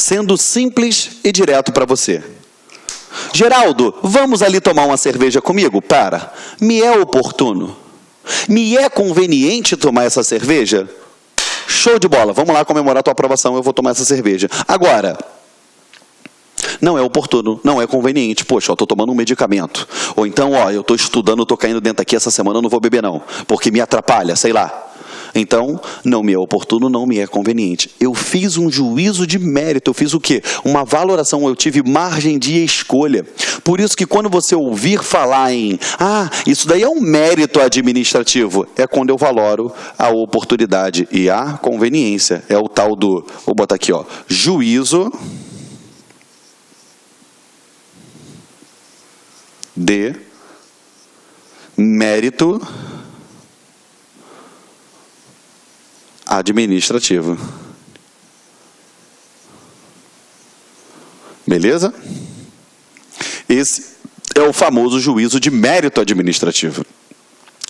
sendo simples e direto para você. Geraldo, vamos ali tomar uma cerveja comigo? Para. Me é oportuno? Me é conveniente tomar essa cerveja? Show de bola. Vamos lá comemorar a tua aprovação. Eu vou tomar essa cerveja. Agora, não é oportuno, não é conveniente. Poxa, eu estou tomando um medicamento. Ou então, eu estou estudando, estou caindo dentro aqui essa semana, eu não vou beber não, porque me atrapalha, sei lá. Então, não me é oportuno, não me é conveniente. Eu fiz um juízo de mérito, eu fiz o quê? Uma valoração, eu tive margem de escolha. Por isso que quando você ouvir falar em, isso daí é um mérito administrativo, é quando eu valoro a oportunidade e a conveniência. É o tal do, vou botar aqui, juízo de mérito administrativo. Beleza? Esse é o famoso juízo de mérito administrativo.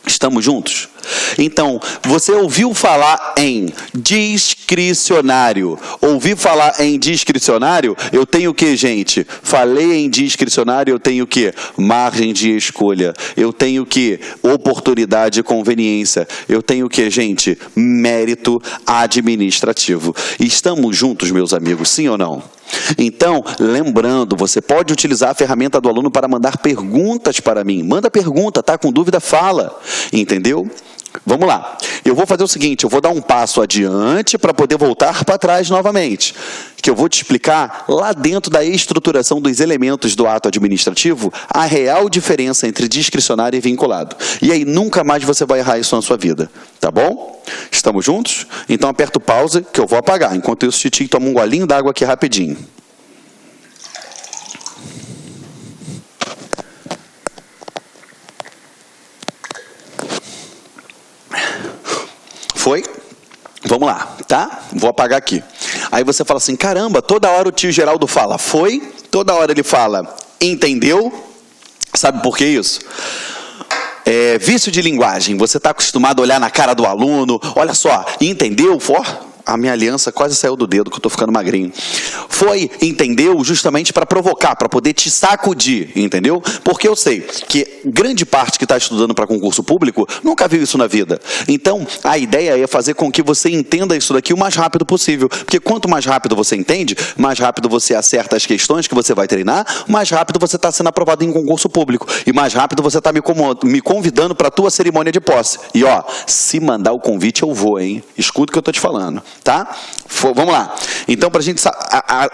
Estamos juntos? Então, você ouviu falar em discricionário. Ouvi falar em discricionário, eu tenho o que, gente? Falei em discricionário, eu tenho o que? Margem de escolha. Eu tenho o que? Oportunidade e conveniência. Eu tenho o que, gente? Mérito administrativo. Estamos juntos, meus amigos, sim ou não? Então, lembrando, você pode utilizar a ferramenta do aluno para mandar perguntas para mim. Manda pergunta, tá? Com dúvida, fala. Entendeu? Vamos lá. Eu vou fazer o seguinte, eu vou dar um passo adiante para poder voltar para trás novamente. Que eu vou te explicar, lá dentro da estruturação dos elementos do ato administrativo, a real diferença entre discricionário e vinculado. E aí, nunca mais você vai errar isso na sua vida. Tá bom? Estamos juntos? Então, aperta o pause que eu vou apagar. Enquanto isso, o Titi toma um golinho d'água aqui rapidinho. Foi? Vamos lá, tá? Vou apagar aqui. Aí você fala assim, caramba, toda hora o tio Geraldo fala, foi? Toda hora ele fala, entendeu? Sabe por que isso? É vício de linguagem. Você está acostumado a olhar na cara do aluno, olha só, entendeu? A minha aliança quase saiu do dedo, que eu estou ficando magrinho. Foi, entendeu? Justamente para provocar, para poder te sacudir, entendeu? Porque eu sei que grande parte que está estudando para concurso público nunca viu isso na vida. Então, a ideia é fazer com que você entenda isso daqui o mais rápido possível. Porque quanto mais rápido você entende, mais rápido você acerta as questões que você vai treinar, mais rápido você está sendo aprovado em concurso público. E mais rápido você está me convidando para a tua cerimônia de posse. E se mandar o convite eu vou, hein? Escuta o que eu estou te falando. Tá? Vamos lá. Então, para a gente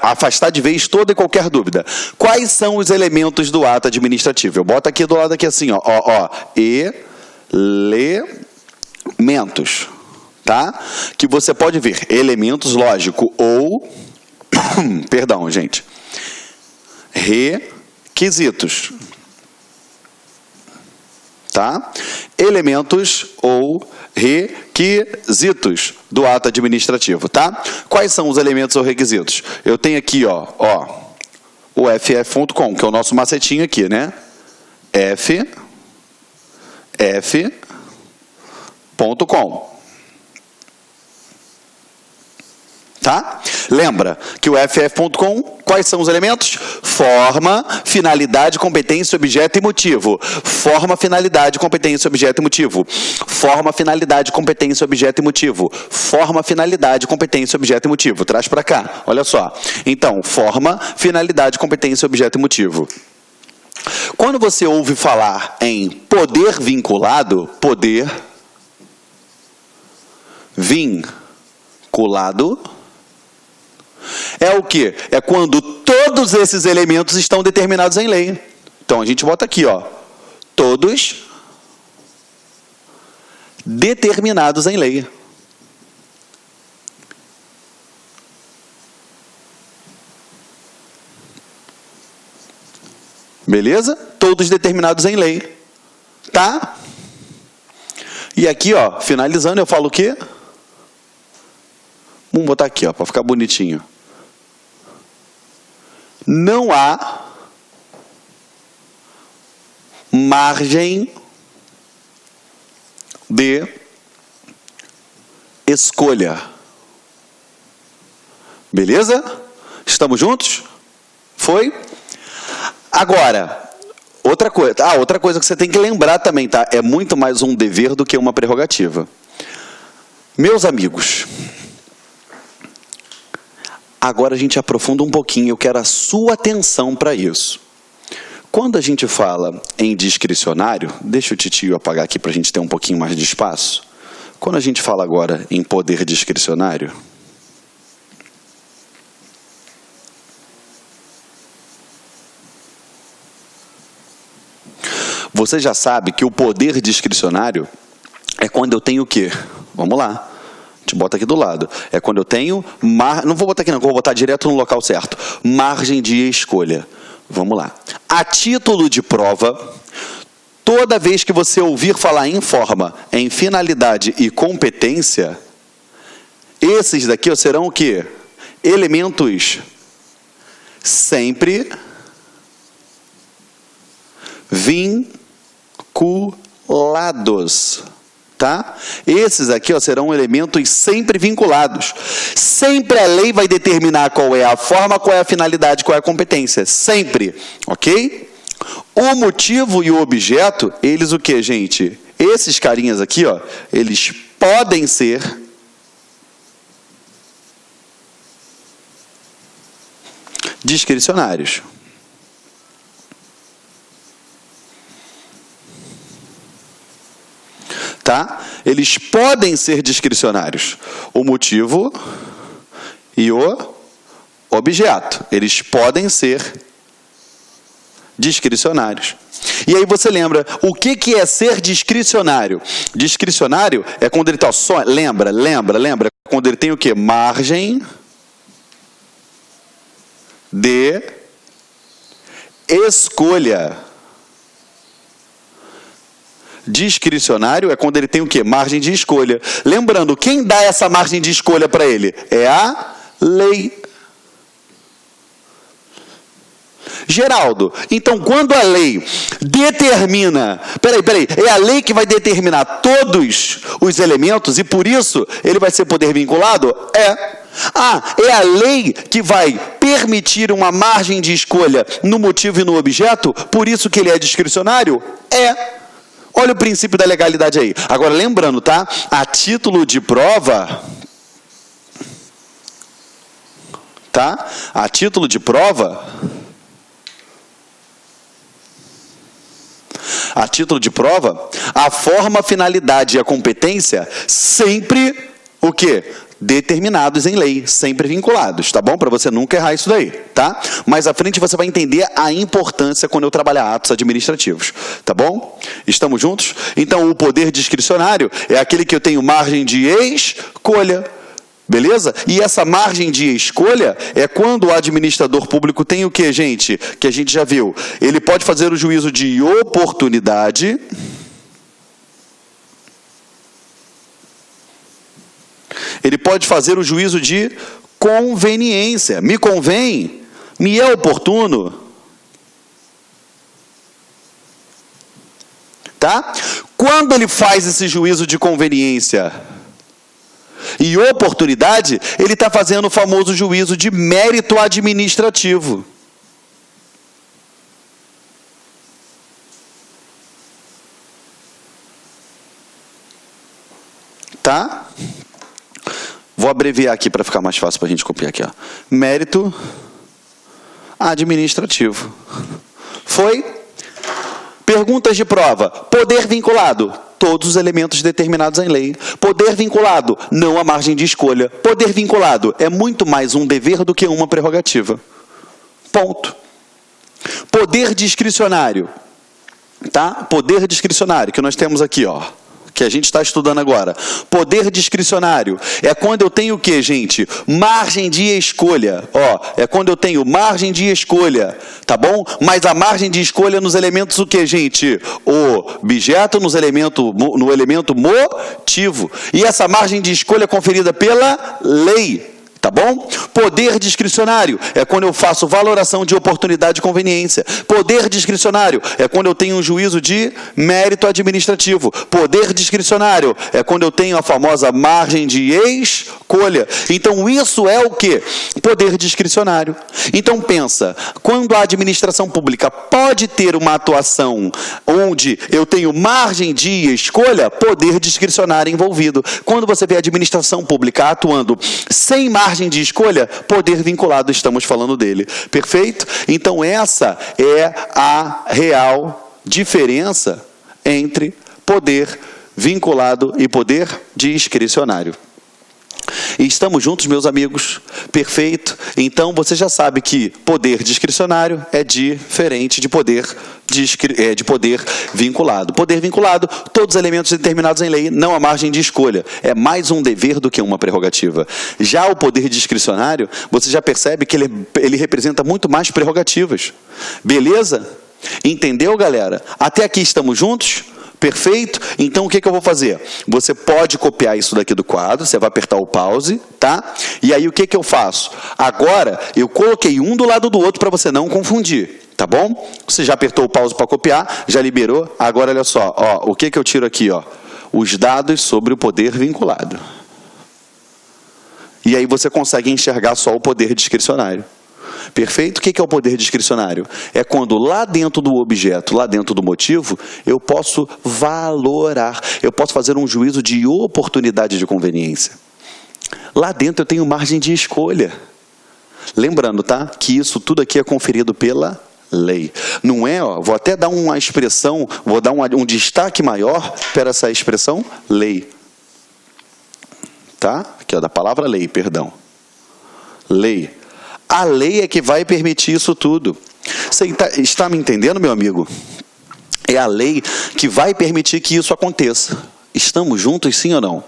afastar de vez toda e qualquer dúvida. Quais são os elementos do ato administrativo? Eu boto aqui do lado aqui assim, elementos. Tá? Que você pode ver. Elementos, lógico, ou... Perdão, gente. Requisitos. Tá? Elementos ou requisitos do ato administrativo, tá? Quais são os elementos ou requisitos? Eu tenho aqui, o ff.com, que é o nosso macetinho aqui, né? ff.com. Tá? Lembra que o ff.com, quais são os elementos? Forma, finalidade, competência, objeto e motivo. Forma, finalidade, competência, objeto e motivo. Forma, finalidade, competência, objeto e motivo. Forma, finalidade, competência, objeto e motivo. Traz para cá, olha só. Então, forma, finalidade, competência, objeto e motivo. Quando você ouve falar em poder vinculado, poder vinculado é o quê? É quando todos esses elementos estão determinados em lei. Então, a gente bota aqui, todos determinados em lei. Beleza? Todos determinados em lei. Tá? E aqui, finalizando, eu falo o quê? Vamos botar aqui, para ficar bonitinho. Não há margem de escolha. Beleza? Estamos juntos? Foi? Agora, outra coisa que você tem que lembrar também, tá? É muito mais um dever do que uma prerrogativa. Meus amigos, agora a gente aprofunda um pouquinho, eu quero a sua atenção para isso. Quando a gente fala em discricionário, deixa o titio apagar aqui para a gente ter um pouquinho mais de espaço. Quando a gente fala agora em poder discricionário, você já sabe que o poder discricionário é quando eu tenho o quê? Vamos lá. Te bota aqui do lado. É quando eu tenho... Não vou botar aqui não, vou botar direto no local certo. Margem de escolha. Vamos lá. A título de prova, toda vez que você ouvir falar em forma, em finalidade e competência, esses daqui serão o quê? Elementos sempre vinculados. Tá? Esses aqui serão elementos sempre vinculados. Sempre a lei vai determinar qual é a forma, qual é a finalidade, qual é a competência. Sempre. Ok? O motivo e o objeto, eles o que, gente? Esses carinhas aqui, eles podem ser discricionários. Tá? Eles podem ser discricionários. O motivo e o objeto. Eles podem ser discricionários. E aí você lembra, o que é ser discricionário? Discricionário é quando ele está só... Lembra. Quando ele tem o quê? Margem de escolha. Discricionário é quando ele tem o quê? Margem de escolha. Lembrando, quem dá essa margem de escolha para ele? É a lei. Geraldo, então quando a lei determina... Peraí, é a lei que vai determinar todos os elementos e por isso ele vai ser poder vinculado? É. É a lei que vai permitir uma margem de escolha no motivo e no objeto, por isso que ele é discricionário? É. Olha o princípio da legalidade aí. Agora, lembrando, tá? A título de prova... Tá? A título de prova... A título de prova, a forma, a finalidade e a competência sempre, o quê? Determinados em lei, sempre vinculados, tá bom? Para você nunca errar isso daí, tá? Mais à frente você vai entender a importância quando eu trabalhar atos administrativos, tá bom? Estamos juntos? Então, o poder discricionário é aquele que eu tenho margem de escolha, beleza? E essa margem de escolha é quando o administrador público tem o quê, gente? Que a gente já viu. Ele pode fazer o juízo de oportunidade... Ele pode fazer o juízo de conveniência. Me convém? Me é oportuno? Tá? Quando ele faz esse juízo de conveniência e oportunidade, ele está fazendo o famoso juízo de mérito administrativo. Tá? Vou abreviar aqui para ficar mais fácil para a gente copiar aqui. Mérito administrativo. Foi? Perguntas de prova. Poder vinculado. Todos os elementos determinados em lei. Poder vinculado. Não a margem de escolha. Poder vinculado é muito mais um dever do que uma prerrogativa. Ponto. Poder discricionário. Tá? Poder discricionário que nós temos aqui, que a gente está estudando agora. Poder discricionário é quando eu tenho o quê, gente? Margem de escolha. É quando eu tenho margem de escolha, tá bom? Mas a margem de escolha nos elementos o quê, gente? O objeto no elemento motivo. E essa margem de escolha é conferida pela lei. Tá bom? Poder discricionário é quando eu faço valoração de oportunidade e conveniência. Poder discricionário é quando eu tenho um juízo de mérito administrativo. Poder discricionário é quando eu tenho a famosa margem de escolha. escolha. Então isso é o quê? Poder discricionário. Então pensa, quando a administração pública pode ter uma atuação onde eu tenho margem de escolha, poder discricionário envolvido. Quando você vê a administração pública atuando sem margem de escolha, poder vinculado, estamos falando dele. Perfeito? Então essa é a real diferença entre poder vinculado e poder discricionário. E estamos juntos, meus amigos? Perfeito? Então você já sabe que poder discricionário é diferente de poder vinculado. Poder vinculado, todos os elementos determinados em lei, não há margem de escolha. É mais um dever do que uma prerrogativa. Já o poder discricionário, você já percebe que ele representa muito mais prerrogativas. Beleza? Entendeu, galera? Até aqui estamos juntos? Perfeito? Então o que eu vou fazer? Você pode copiar isso daqui do quadro, você vai apertar o pause, tá? E aí o que eu faço? Agora eu coloquei um do lado do outro para você não confundir, tá bom? Você já apertou o pause para copiar, já liberou, agora olha só, ó, o que eu tiro aqui, ó? Os dados sobre o poder vinculado. E aí você consegue enxergar só o poder discricionário. Perfeito? O que é o poder discricionário? É quando lá dentro do objeto, lá dentro do motivo, eu posso valorar, eu posso fazer um juízo de oportunidade de conveniência. Lá dentro eu tenho margem de escolha. Lembrando, tá? Que isso tudo aqui é conferido pela lei. Não é, ó, vou até dar uma expressão, vou dar um destaque maior para essa expressão lei. Tá? Aqui, ó, da palavra lei, perdão. Lei. A lei é que vai permitir isso tudo. Você está me entendendo, meu amigo? É a lei que vai permitir que isso aconteça. Estamos juntos, sim ou não?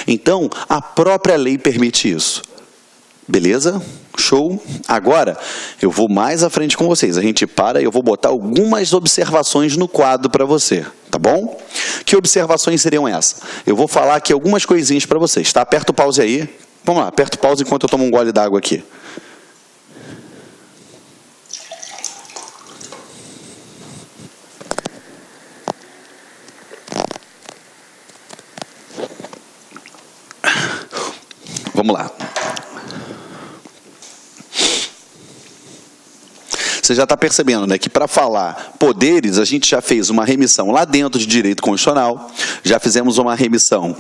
Então, a própria lei permite isso. Beleza? Show? Agora, eu vou mais à frente com vocês. A gente para e eu vou botar algumas observações no quadro para você. Tá bom? Que observações seriam essas? Eu vou falar aqui algumas coisinhas para vocês. Tá? Aperta o pause aí. Vamos lá, aperta o pause enquanto eu tomo um gole d'água aqui. Vamos lá. Você já está percebendo, né, que para falar poderes, a gente já fez uma remissão lá dentro de direito constitucional, já fizemos uma remissão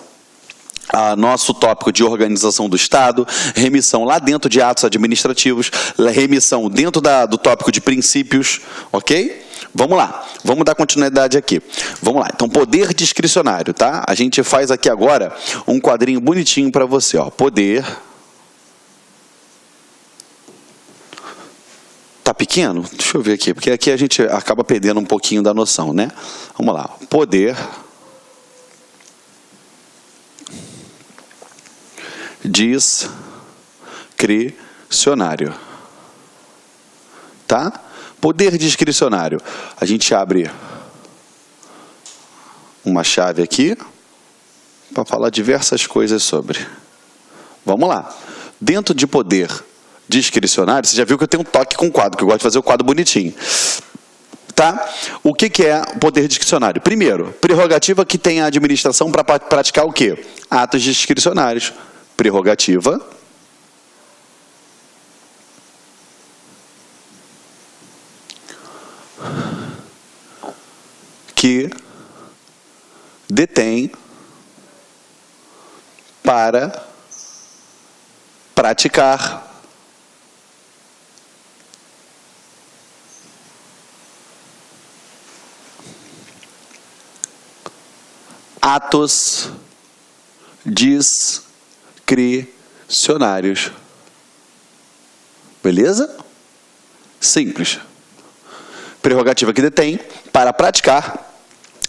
a nosso tópico de organização do Estado, remissão lá dentro de atos administrativos, remissão dentro do tópico de princípios, ok? Vamos lá, vamos dar continuidade aqui. Vamos lá, então poder discricionário, tá? A gente faz aqui agora um quadrinho bonitinho para você, ó. Poder. Tá pequeno? Deixa eu ver aqui, porque aqui a gente acaba perdendo um pouquinho da noção, né? Vamos lá, poder discricionário. Tá? Poder discricionário. A gente abre uma chave aqui para falar diversas coisas sobre. Vamos lá. Dentro de poder discricionário, você já viu que eu tenho um toque com quadro, que eu gosto de fazer o quadro bonitinho. Tá? O que é poder discricionário? Primeiro, prerrogativa que tem a administração para praticar o quê? Atos discricionários. Prerrogativa que detém para praticar atos discricionários. Beleza? Simples. Prerrogativa que detém para praticar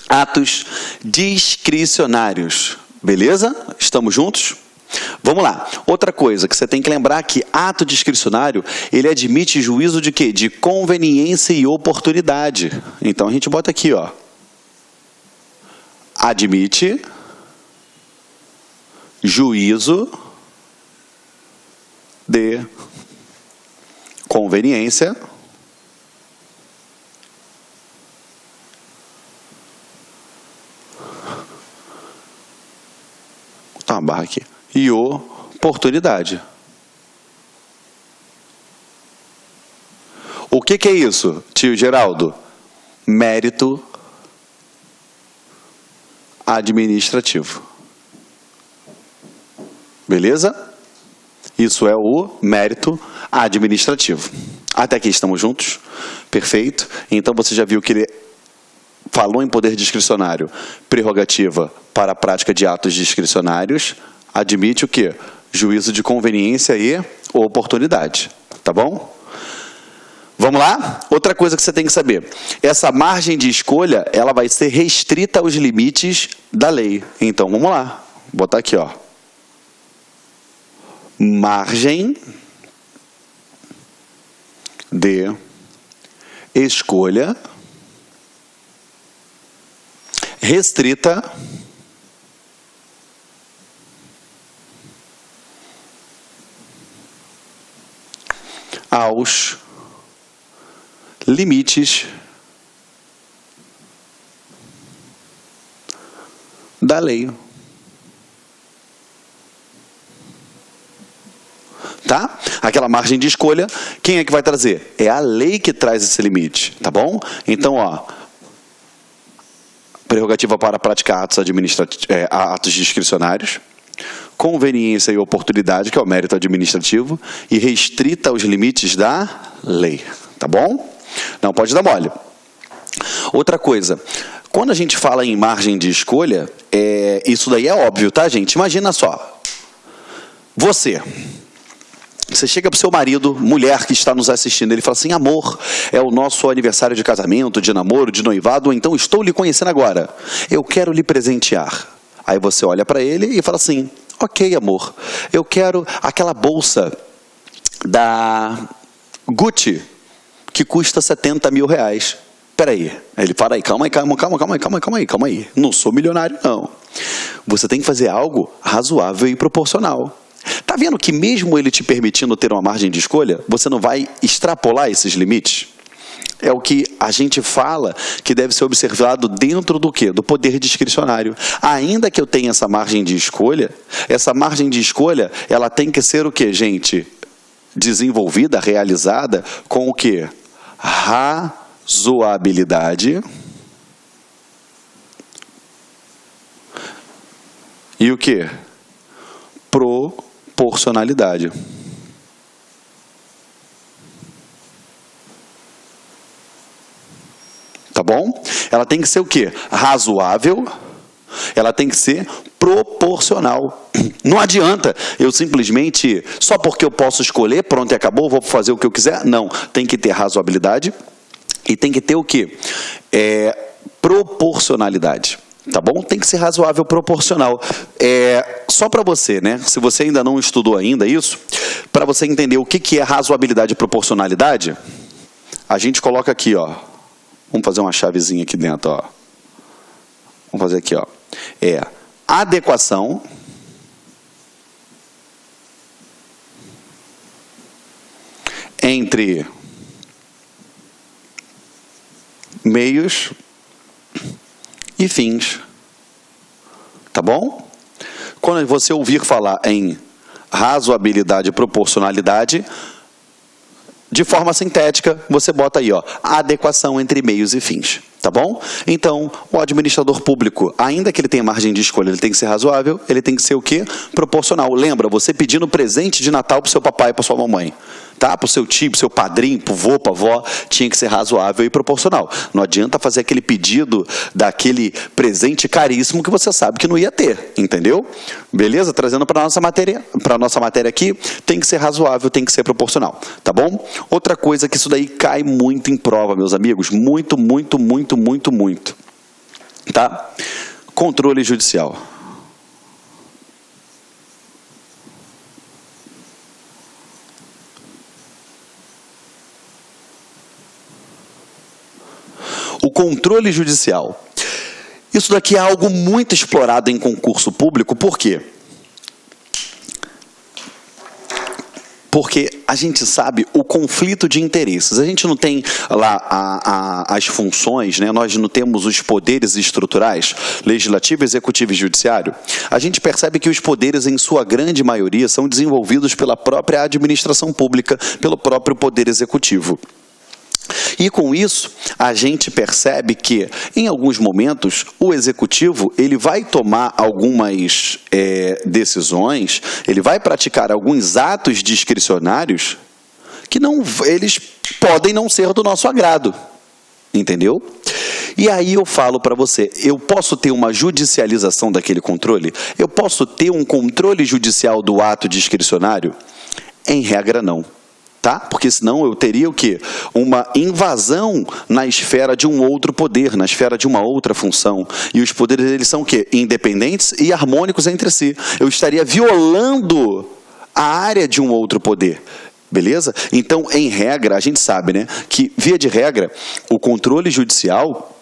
atos discricionários. Beleza? Estamos juntos? Vamos lá. Outra coisa que você tem que lembrar que ato discricionário, ele admite juízo de quê? De conveniência e oportunidade. Então a gente bota aqui, ó. Admite juízo de conveniência uma barra aqui. E oportunidade. O que é isso, tio Geraldo? Mérito administrativo. Beleza? Isso é o mérito administrativo. Até aqui estamos juntos? Perfeito. Então você já viu que ele falou em poder discricionário, prerrogativa para a prática de atos discricionários, admite o quê? Juízo de conveniência e oportunidade. Tá bom? Vamos lá? Outra coisa que você tem que saber. Essa margem de escolha, ela vai ser restrita aos limites da lei. Então, vamos lá. Vou botar aqui, ó. Margem de escolha restrita aos limites da lei. Tá? Aquela margem de escolha, quem é que vai trazer? É a lei que traz esse limite, tá bom? Então, ó, prerrogativa para praticar atos discricionários, conveniência e oportunidade, que é o mérito administrativo, e restrita aos limites da lei, tá bom? Não pode dar mole. Outra coisa, quando a gente fala em margem de escolha, isso daí é óbvio, tá, gente? Imagina só, você chega para o seu marido, mulher que está nos assistindo, ele fala assim, amor, é o nosso aniversário de casamento, de namoro, de noivado, então estou lhe conhecendo agora, eu quero lhe presentear. Aí você olha para ele e fala assim, ok, amor, eu quero aquela bolsa da Gucci, que custa 70 mil reais. Peraí, aí ele fala aí, calma aí, não sou milionário não. Você tem que fazer algo razoável e proporcional. Tá vendo que mesmo ele te permitindo ter uma margem de escolha, você não vai extrapolar esses limites? É o que a gente fala que deve ser observado dentro do quê? Do poder discricionário. Ainda que eu tenha essa margem de escolha, ela tem que ser o quê, gente? Desenvolvida, realizada com o quê? Razoabilidade e o quê? Proporcionalidade. Tá bom? Ela tem que ser o quê? Razoável, ela tem que ser proporcional. Não adianta eu simplesmente, só porque eu posso escolher, pronto e acabou, vou fazer o que eu quiser. Não, tem que ter razoabilidade e tem que ter o quê? Proporcionalidade. Tá bom? Tem que ser razoável, proporcional. Só para você, né? Se você ainda não estudou ainda isso, para você entender o que é razoabilidade e proporcionalidade, a gente coloca aqui, ó. Vamos fazer uma chavezinha aqui dentro, ó. Vamos fazer aqui, ó. Adequação entre meios e fins. Tá bom? Quando você ouvir falar em razoabilidade e proporcionalidade, de forma sintética, você bota aí, ó, a adequação entre meios e fins. Tá bom? Então, o administrador público, ainda que ele tenha margem de escolha, ele tem que ser razoável, ele tem que ser o quê? Proporcional. Lembra, você pedindo presente de Natal para o seu papai e para sua mamãe, tá? Para o seu tio, para o seu padrinho, para o vô, para a avó, tinha que ser razoável e proporcional. Não adianta fazer aquele pedido daquele presente caríssimo que você sabe que não ia ter, entendeu? Beleza? Trazendo para a nossa matéria aqui, tem que ser razoável, tem que ser proporcional, tá bom? Outra coisa que isso daí cai muito em prova, meus amigos, muito, tá? Controle judicial. O controle judicial. Isso daqui é algo muito explorado em concurso público, por quê? Porque a gente sabe o conflito de interesses. A gente não tem lá as funções, né? Nós não temos os poderes estruturais, legislativo, executivo e judiciário. A gente percebe que os poderes, em sua grande maioria, são desenvolvidos pela própria administração pública, pelo próprio poder executivo. E com isso, a gente percebe que, em alguns momentos, o executivo ele vai tomar algumas decisões, ele vai praticar alguns atos discricionários que eles podem não ser do nosso agrado, entendeu? E aí eu falo para você, eu posso ter uma judicialização daquele controle? Eu posso ter um controle judicial do ato discricionário? Em regra, não. Tá? Porque senão eu teria o quê? Uma invasão na esfera de um outro poder, na esfera de uma outra função. E os poderes, eles são o quê? Independentes e harmônicos entre si. Eu estaria violando a área de um outro poder. Beleza? Então, em regra, a gente sabe, né, que, via de regra, o controle judicial,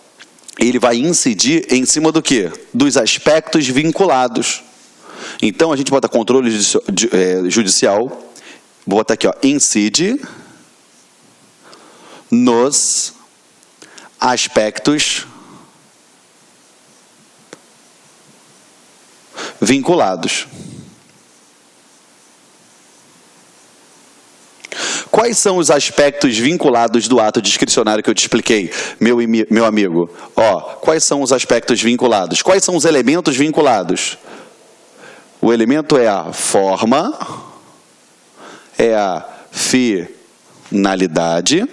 ele vai incidir em cima do quê? Dos aspectos vinculados. Então, a gente bota controle judicial. Vou botar aqui, ó, incide nos aspectos vinculados. Quais são os aspectos vinculados do ato discricionário que eu te expliquei, meu amigo? Ó, quais são os aspectos vinculados? Quais são os elementos vinculados? O elemento é a forma, é a finalidade,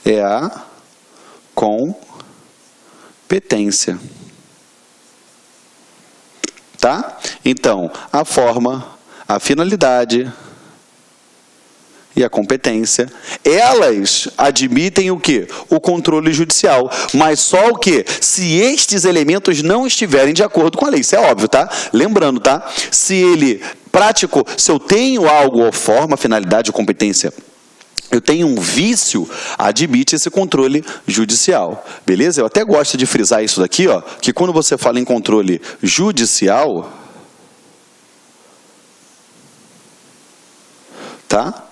é a competência. Tá? Então, a forma, a finalidade e a competência, elas admitem o quê? O controle judicial. Mas só o quê? Se estes elementos não estiverem de acordo com a lei. Isso é óbvio, tá? Lembrando, tá? Se ele praticou, se eu tenho algo ou forma, finalidade ou competência, eu tenho um vício, admite esse controle judicial. Beleza? Eu até gosto de frisar isso daqui, ó, que quando você fala em controle judicial, tá?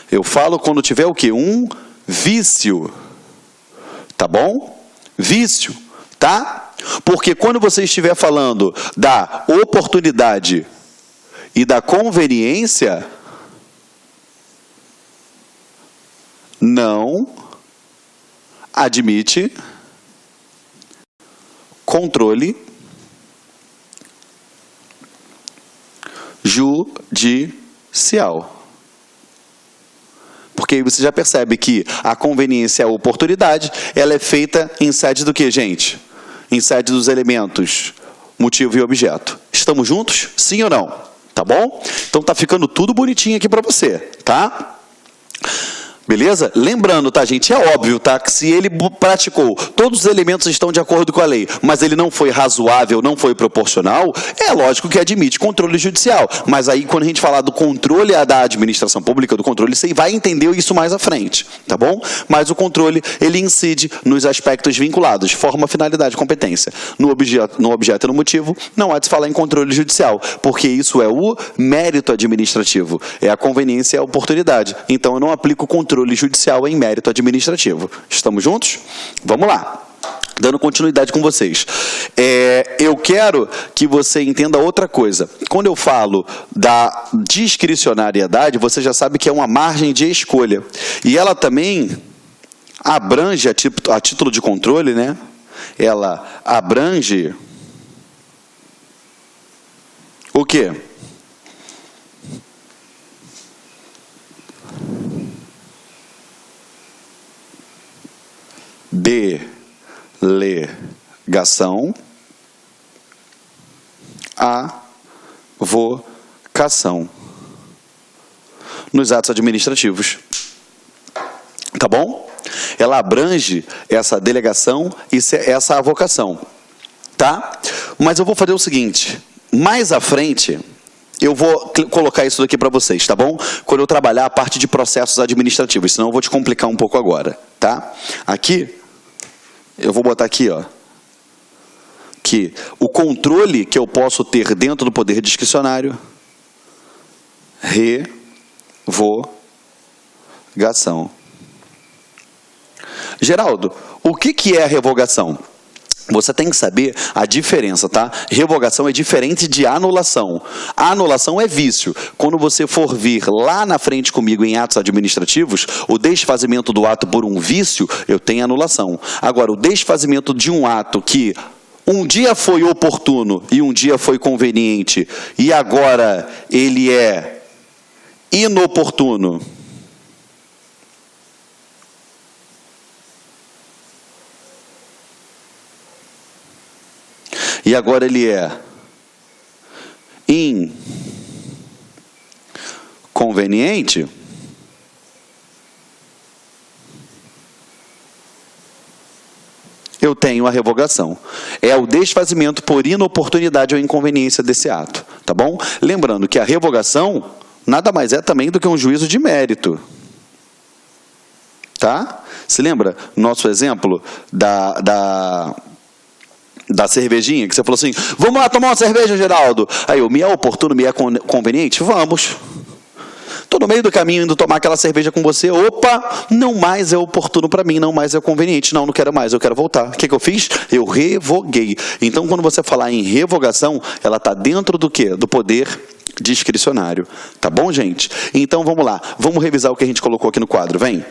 Eu falo quando tiver o quê? Um vício. Tá bom? Vício, tá? Porque quando você estiver falando da oportunidade e da conveniência, não admite controle judicial. Porque aí você já percebe que a conveniência e a oportunidade, ela é feita em sede do que, gente? Em sede dos elementos motivo e objeto. Estamos juntos? Sim ou não? Tá bom? Então tá ficando tudo bonitinho aqui para você, tá? Beleza? Lembrando, tá, gente? É óbvio, tá? Que se ele praticou, todos os elementos estão de acordo com a lei, mas ele não foi razoável, não foi proporcional, é lógico que admite controle judicial. Mas aí, quando a gente falar do controle da administração pública, do controle, você vai entender isso mais à frente, tá bom? Mas o controle, ele incide nos aspectos vinculados, forma, finalidade, competência. No objeto e no motivo, não há de se falar em controle judicial, porque isso é o mérito administrativo, é a conveniência e a oportunidade. Então, eu não aplico controle judicial em mérito administrativo. Estamos juntos? Vamos lá. Dando continuidade com vocês. Eu quero que você entenda outra coisa. Quando eu falo da discricionariedade, você já sabe que é uma margem de escolha. E ela também abrange, a título de controle, né? Ela abrange o quê? Delegação, avocação nos atos administrativos. Tá bom? Ela abrange essa delegação e essa avocação. Tá? Mas eu vou fazer o seguinte, mais à frente eu vou colocar isso daqui para vocês, tá bom? Quando eu trabalhar a parte de processos administrativos, senão eu vou te complicar um pouco agora, tá? Aqui, eu vou botar aqui, ó, que o controle que eu posso ter dentro do poder discricionário, revogação. Geraldo, o que é a revogação? Você tem que saber a diferença, tá? Revogação é diferente de anulação. A anulação é vício. Quando você for vir lá na frente comigo em atos administrativos, o desfazimento do ato por um vício, eu tenho anulação. Agora, o desfazimento de um ato que um dia foi oportuno e um dia foi conveniente e agora ele é inoportuno, e agora ele é inconveniente, eu tenho a revogação. É o desfazimento por inoportunidade ou inconveniência desse ato, tá bom? Lembrando que a revogação nada mais é também do que um juízo de mérito. Tá? Se lembra nosso exemplo da cervejinha, que você falou assim, vamos lá tomar uma cerveja, Geraldo. Aí eu, me é oportuno, me é conveniente? Vamos. Estou no meio do caminho indo tomar aquela cerveja com você. Opa, não mais é oportuno para mim, não mais é conveniente. Não quero mais, eu quero voltar. O que eu fiz? Eu revoguei. Então, quando você falar em revogação, ela está dentro do quê? Do poder discricionário. Tá bom, gente? Então, vamos lá. Vamos revisar o que a gente colocou aqui no quadro. Vem.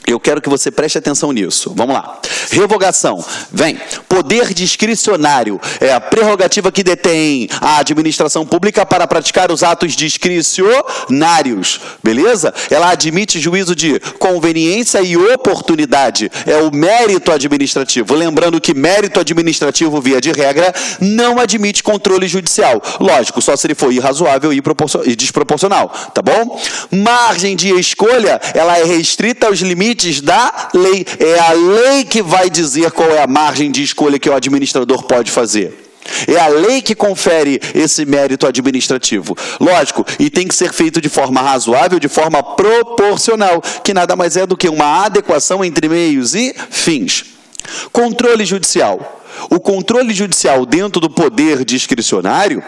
Eu quero que você preste atenção nisso. Vamos lá. Revogação. Vem. Poder discricionário é a prerrogativa que detém a administração pública para praticar os atos discricionários. Beleza? Ela admite juízo de conveniência e oportunidade. É o mérito administrativo. Lembrando que mérito administrativo, via de regra, não admite controle judicial. Lógico, só se ele for irrazoável e desproporcional. Tá bom? Margem de escolha, ela é restrita aos limites da lei. É a lei que vai dizer qual é a margem de escolha que o administrador pode fazer. É a lei que confere esse mérito administrativo. Lógico, e tem que ser feito de forma razoável, de forma proporcional, que nada mais é do que uma adequação entre meios e fins. Controle judicial. O controle judicial dentro do poder discricionário,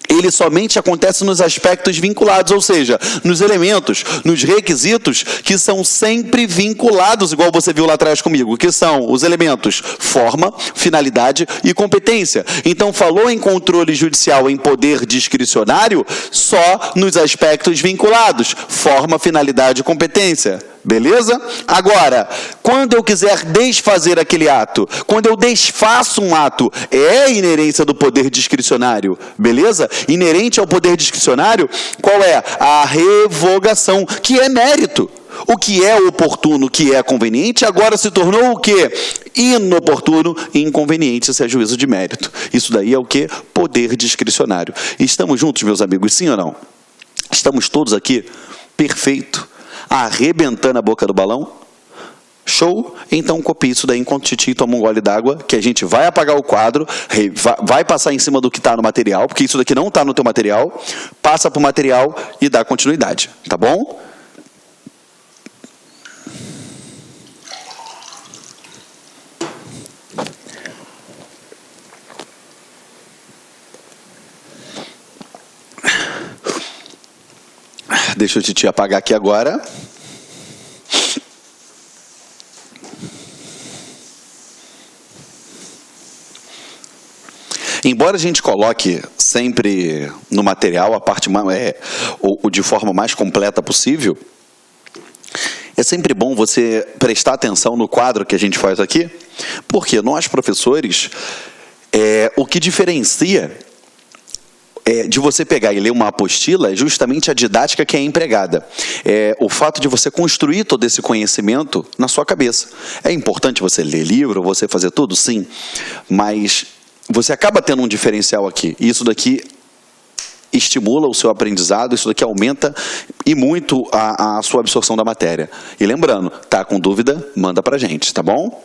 ele somente acontece nos aspectos vinculados, ou seja, nos elementos, nos requisitos que são sempre vinculados, igual você viu lá atrás comigo, que são os elementos forma, finalidade e competência. Então, falou em controle judicial em poder discricionário só nos aspectos vinculados, forma, finalidade e competência. Beleza? Agora, quando eu quiser desfazer aquele ato, quando eu desfaço um ato, é inerência do poder discricionário. Beleza? Inerente ao poder discricionário, qual é? A revogação, que é mérito. O que é oportuno, o que é conveniente, agora se tornou o quê? Inoportuno e inconveniente, isso é juízo de mérito. Isso daí é o quê? Poder discricionário. Estamos juntos, meus amigos, sim ou não? Estamos todos aqui? Perfeito. Arrebentando a boca do balão? Show? Então copie isso daí enquanto o Titi toma um gole d'água, que a gente vai apagar o quadro, vai passar em cima do que está no material, porque isso daqui não está no teu material, passa para o material e dá continuidade, tá bom? Deixa o Titi apagar aqui agora. Embora a gente coloque sempre no material a parte de forma mais completa possível, é sempre bom você prestar atenção no quadro que a gente faz aqui, porque nós, professores, o que diferencia de você pegar e ler uma apostila é justamente a didática que é empregada. É o fato de você construir todo esse conhecimento na sua cabeça. É importante você ler livro, você fazer tudo? Sim. Mas você acaba tendo um diferencial aqui. E isso daqui estimula o seu aprendizado, isso daqui aumenta e muito a sua absorção da matéria. E lembrando, tá com dúvida? Manda pra gente, tá bom?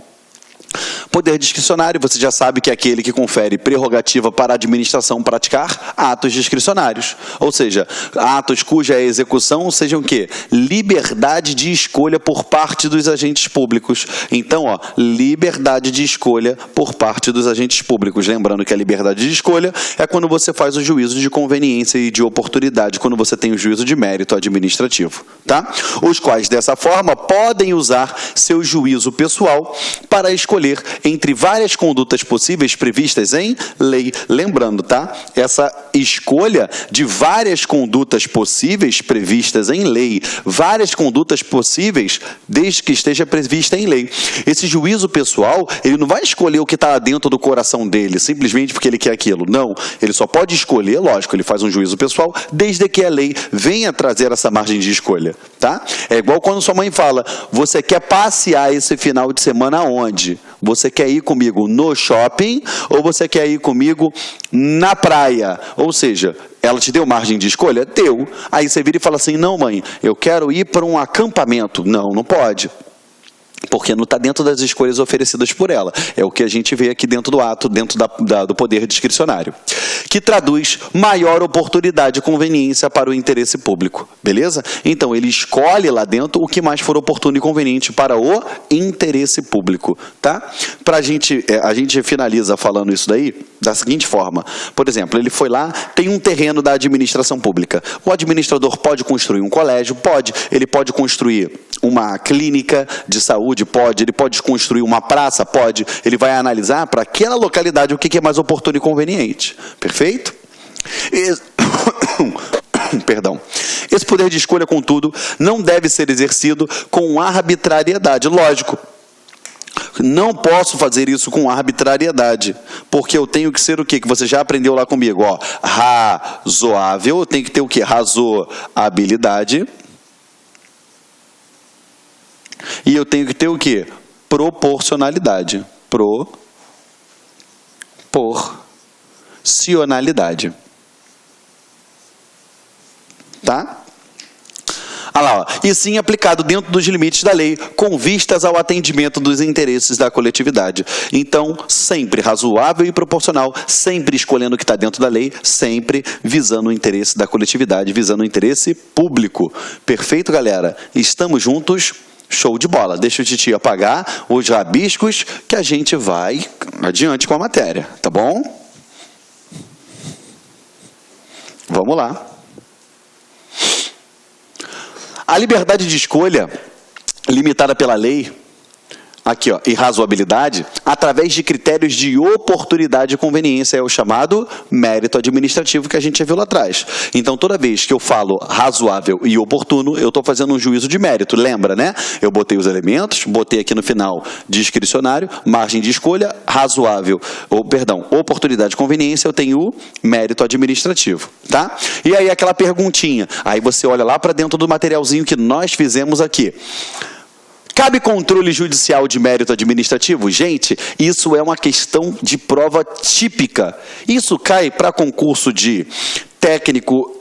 Poder discricionário, você já sabe que é aquele que confere prerrogativa para a administração praticar atos discricionários. Ou seja, atos cuja execução sejam o quê? Liberdade de escolha por parte dos agentes públicos. Então, liberdade de escolha por parte dos agentes públicos. Lembrando que a liberdade de escolha é quando você faz o juízo de conveniência e de oportunidade, quando você tem o juízo de mérito administrativo, tá? Os quais, dessa forma, podem usar seu juízo pessoal para escolher entre várias condutas possíveis previstas em lei. Lembrando, tá? Essa escolha de várias condutas possíveis previstas em lei, várias condutas possíveis desde que esteja prevista em lei. Esse juízo pessoal, ele não vai escolher o que está dentro do coração dele, simplesmente porque ele quer aquilo. Não, ele só pode escolher, lógico, ele faz um juízo pessoal, desde que a lei venha trazer essa margem de escolha, tá? É igual quando sua mãe fala, você quer passear esse final de semana aonde? Você quer ir comigo no shopping ou você quer ir comigo na praia? Ou seja, ela te deu margem de escolha? Deu. Aí você vira e fala assim, não mãe, eu quero ir para um acampamento. Não, não pode. Porque não está dentro das escolhas oferecidas por ela. É o que a gente vê aqui dentro do ato, dentro do poder discricionário. Que traduz maior oportunidade e conveniência para o interesse público. Beleza? Então, ele escolhe lá dentro o que mais for oportuno e conveniente para o interesse público. Tá? A gente finaliza falando isso daí da seguinte forma. Por exemplo, ele foi lá, tem um terreno da administração pública. O administrador pode construir um colégio? Pode. Ele pode construir uma clínica de saúde? Pode. Ele pode construir uma praça? Pode. Ele vai analisar para aquela localidade o que é mais oportuno e conveniente. Perfeito? Perdão. Esse poder de escolha, contudo, não deve ser exercido com arbitrariedade. Lógico. Não posso fazer isso com arbitrariedade, porque eu tenho que ser o quê? Que você já aprendeu lá comigo, razoável, eu tenho que ter o quê? Razoabilidade. E eu tenho que ter o quê? Proporcionalidade. Proporcionalidade. Tá? Olha lá, e sim aplicado dentro dos limites da lei, com vistas ao atendimento dos interesses da coletividade. Então, sempre razoável e proporcional, sempre escolhendo o que está dentro da lei, sempre visando o interesse da coletividade, visando o interesse público. Perfeito, galera? Estamos juntos? Show de bola. Deixa o Titi apagar os rabiscos que a gente vai adiante com a matéria, tá bom? Vamos lá. A liberdade de escolha, limitada pela lei, aqui, e razoabilidade, através de critérios de oportunidade e conveniência, é o chamado mérito administrativo que a gente já viu lá atrás. Então, toda vez que eu falo razoável e oportuno, eu estou fazendo um juízo de mérito. Lembra, né? Eu botei os elementos, botei aqui no final discricionário, margem de escolha, razoável, oportunidade e conveniência, eu tenho o mérito administrativo, tá? E aí aquela perguntinha, aí você olha lá para dentro do materialzinho que nós fizemos aqui. Cabe controle judicial de mérito administrativo? Gente, isso é uma questão de prova típica. Isso cai para concurso de técnico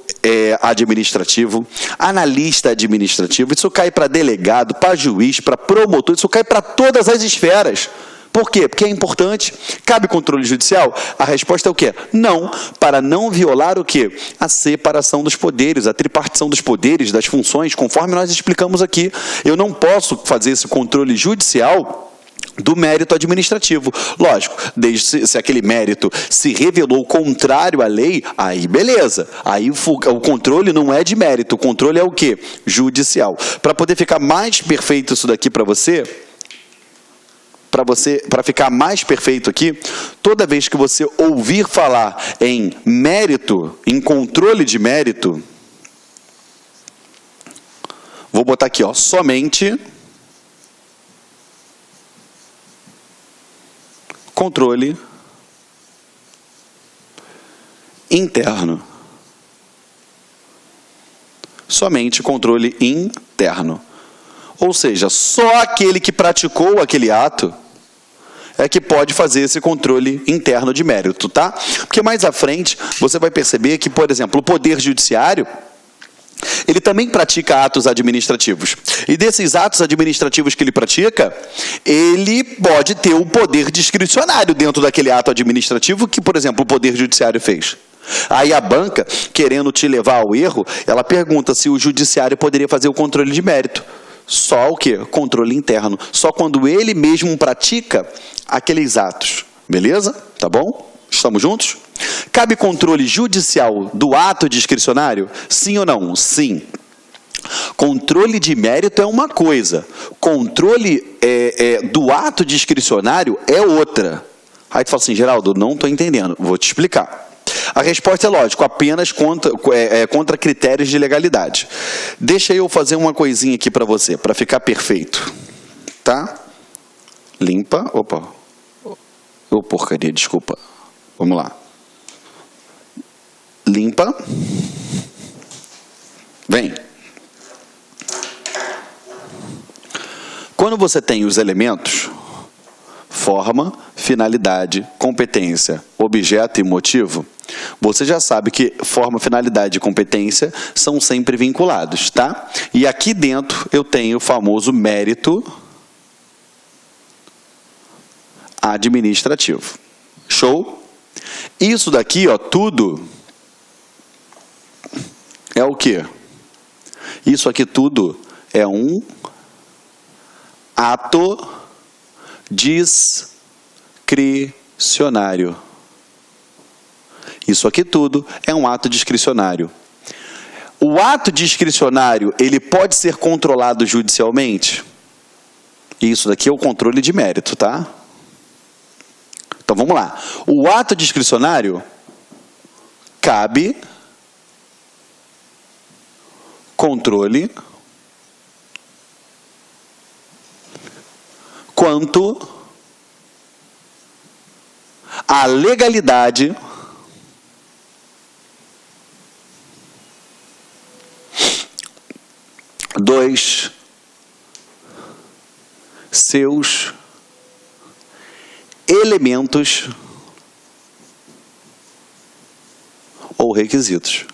administrativo, analista administrativo, isso cai para delegado, para juiz, para promotor, isso cai para todas as esferas. Por quê? Porque é importante. Cabe controle judicial? A resposta é o quê? Não, para não violar o quê? A separação dos poderes, a tripartição dos poderes, das funções, conforme nós explicamos aqui. Eu não posso fazer esse controle judicial do mérito administrativo. Lógico, desde se aquele mérito se revelou contrário à lei, aí beleza. Aí o controle não é de mérito, o controle é o quê? Judicial. Para poder ficar mais perfeito isso daqui para você, para ficar mais perfeito aqui, toda vez que você ouvir falar em mérito, em controle de mérito, vou botar aqui, somente controle interno. Somente controle interno. Ou seja, só aquele que praticou aquele ato é que pode fazer esse controle interno de mérito, tá? Porque mais à frente você vai perceber que, por exemplo, o Poder Judiciário, ele também pratica atos administrativos. E desses atos administrativos que ele pratica, ele pode ter o poder discricionário dentro daquele ato administrativo que, por exemplo, o Poder Judiciário fez. Aí a banca, querendo te levar ao erro, ela pergunta se o Judiciário poderia fazer o controle de mérito. Só o quê? Controle interno. Só quando ele mesmo pratica aqueles atos. Beleza? Tá bom? Estamos juntos? Cabe controle judicial do ato discricionário? Sim ou não? Sim. Controle de mérito é uma coisa. Controle do ato discricionário é outra. Aí tu fala assim, Geraldo, não estou entendendo. Vou te explicar. A resposta é lógico, apenas contra critérios de legalidade. Deixa eu fazer uma coisinha aqui para você, para ficar perfeito. Tá? Limpa. Opa. Ô, porcaria, desculpa. Vamos lá. Limpa. Vem. Quando você tem os elementos, forma, finalidade, competência, objeto e motivo, você já sabe que forma, finalidade e competência são sempre vinculados, tá? E aqui dentro eu tenho o famoso mérito administrativo. Show? Isso daqui, ó, tudo é o quê? Isso aqui tudo é um ato discricionário. Isso aqui tudo é um ato discricionário. O ato discricionário, ele pode ser controlado judicialmente? Isso daqui é o controle de mérito, tá? Então vamos lá. O ato discricionário cabe controle quanto à legalidade dos seus elementos ou requisitos.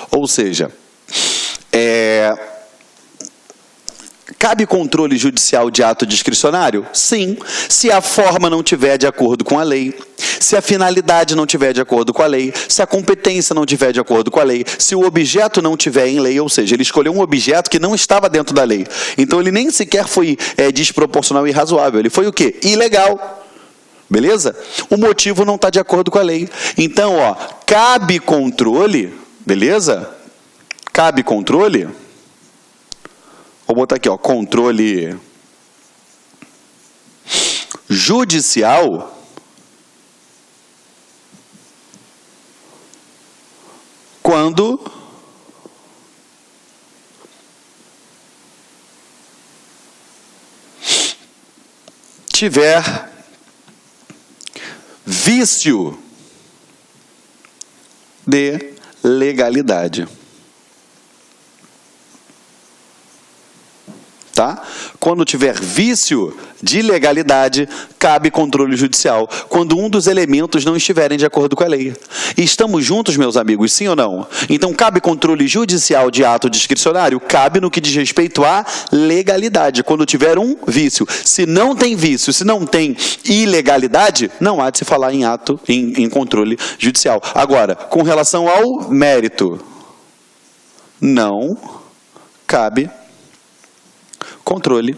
Ou seja, cabe controle judicial de ato discricionário? Sim, se a forma não tiver de acordo com a lei, se a finalidade não tiver de acordo com a lei, se a competência não tiver de acordo com a lei, se o objeto não tiver em lei, ou seja, ele escolheu um objeto que não estava dentro da lei. Então ele nem sequer foi desproporcional e irrazoável, ele foi o quê? Ilegal. Beleza? O motivo não está de acordo com a lei. Então, ó, cabe controle, beleza? Cabe controle. Vou botar aqui, ó, controle judicial quando tiver vício de legalidade. Tá? Quando tiver vício de legalidade, cabe controle judicial. Quando um dos elementos não estiverem de acordo com a lei. E estamos juntos, meus amigos, sim ou não? Então, cabe controle judicial de ato discricionário? Cabe no que diz respeito à legalidade. Quando tiver um vício. Se não tem vício, se não tem ilegalidade, não há de se falar em ato, em controle judicial. Agora, com relação ao mérito, não cabe controle